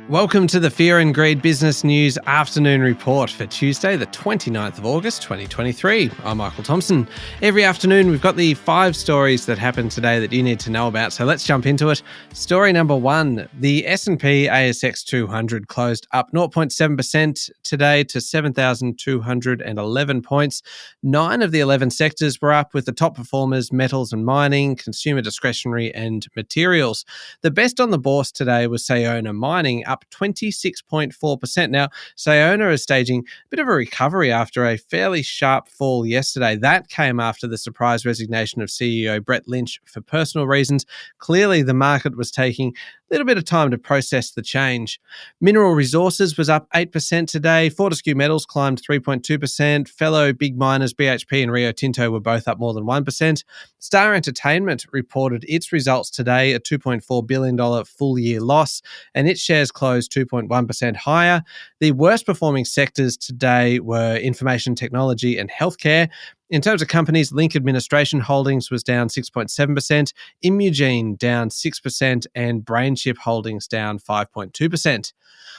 Welcome to the Fear and Greed Business News Afternoon Report for Tuesday, the 29th of August, 2023. I'm Michael Thompson. Every afternoon, we've got the 5 stories that happened today that you need to know about, so let's jump into it. Story number 1, the S&P ASX 200 closed up 0.7% today to 7,211 points. 9 of the 11 sectors were up, with the top performers metals and mining, consumer discretionary and materials. The best on the bourse today was Sayona Mining, up 26.4%. Now, Sayona is staging a bit of a recovery after a fairly sharp fall yesterday. That came after the surprise resignation of CEO Brett Lynch for personal reasons. Clearly, the market was taking a little bit of time to process the change. Mineral Resources was up 8% today. Fortescue Metals climbed 3.2%. Fellow big miners BHP and Rio Tinto were both up more than 1%. Star Entertainment reported its results today, a $2.4 billion full-year loss, and its shares closed 2.1% higher. The worst performing sectors today were information technology and healthcare. In terms of companies, Link Administration Holdings was down 6.7%, Imugene down 6%, and BrainChip Holdings down 5.2%.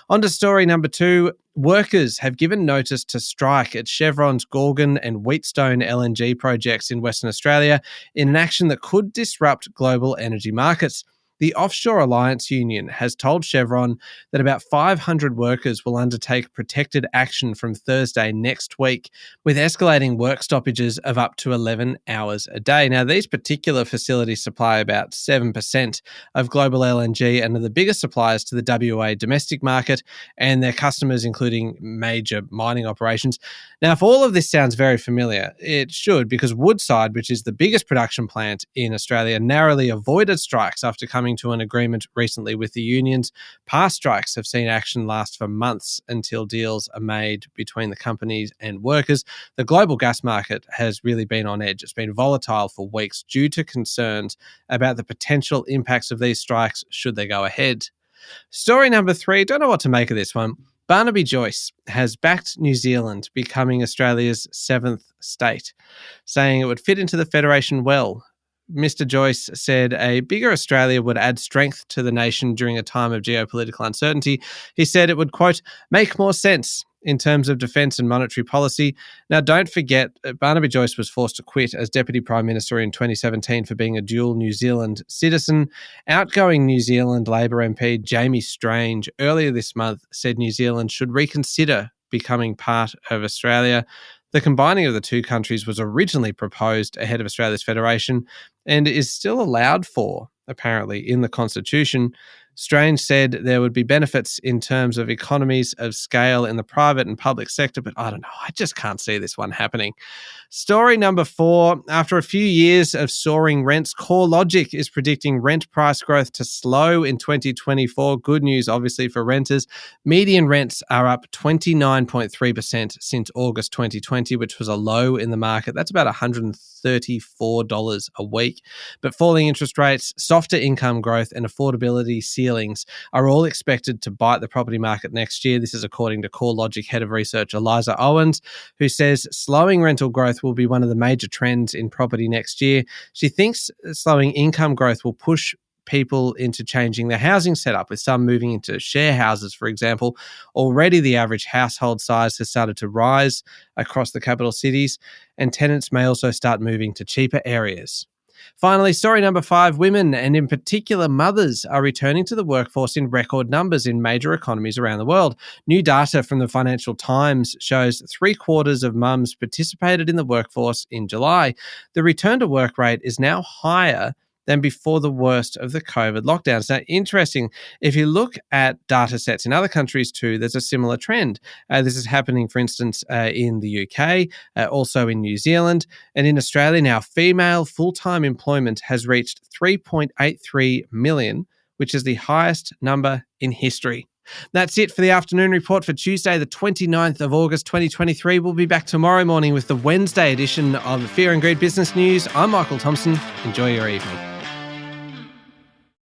On to story number 2. Workers have given notice to strike at Chevron's Gorgon and Wheatstone LNG projects in Western Australia in an action that could disrupt global energy markets. The Offshore Alliance Union has told Chevron that about 500 workers will undertake protected action from Thursday next week, with escalating work stoppages of up to 11 hours a day. Now, these particular facilities supply about 7% of global LNG and are the biggest suppliers to the WA domestic market and their customers, including major mining operations. Now, if all of this sounds very familiar, it should, because Woodside, which is the biggest production plant in Australia, narrowly avoided strikes after coming to an agreement recently with the unions. Past strikes have seen action last for months until deals are made between the companies and workers. The global gas market has really been on edge. It's been volatile for weeks due to concerns about the potential impacts of these strikes should they go ahead. Story number 3, don't know what to make of this one. Barnaby Joyce has backed New Zealand becoming Australia's 7th state, saying it would fit into the Federation well. Mr. Joyce said a bigger Australia would add strength to the nation during a time of geopolitical uncertainty. He said it would, quote, make more sense in terms of defence and monetary policy. Now, don't forget, Barnaby Joyce was forced to quit as Deputy Prime Minister in 2017 for being a dual New Zealand citizen. Outgoing New Zealand Labor MP Jamie Strange earlier this month said New Zealand should reconsider becoming part of Australia. The combining of the two countries was originally proposed ahead of Australia's federation and is still allowed for, apparently, in the Constitution. Strange said there would be benefits in terms of economies of scale in the private and public sector, but I don't know. I just can't see this one happening. Story number 4. After a few years of soaring rents, CoreLogic is predicting rent price growth to slow in 2024. Good news, obviously, for renters. Median rents are up 29.3% since August 2020, which was a low in the market. That's about $134 a week. But falling interest rates, softer income growth, and affordability ceilings are all expected to bite the property market next year. This is according to CoreLogic Head of Research Eliza Owens, who says slowing rental growth will be one of the major trends in property next year. She thinks slowing income growth will push people into changing their housing setup, with some moving into share houses, for example. Already the average household size has started to rise across the capital cities, and tenants may also start moving to cheaper areas. Finally, story number 5, women, and in particular mothers, are returning to the workforce in record numbers in major economies around the world. New data from the Financial Times shows 3/4 of mums participated in the workforce in July. The return to work rate is now higher than before the worst of the COVID lockdowns. Now, interesting, if you look at data sets in other countries too, there's a similar trend. This is happening, for instance, in the UK, also in New Zealand, and in Australia now, female full-time employment has reached 3.83 million, which is the highest number in history. That's it for the afternoon report for Tuesday, the 29th of August, 2023. We'll be back tomorrow morning with the Wednesday edition of Fear and Greed Business News. I'm Michael Thompson. Enjoy your evening.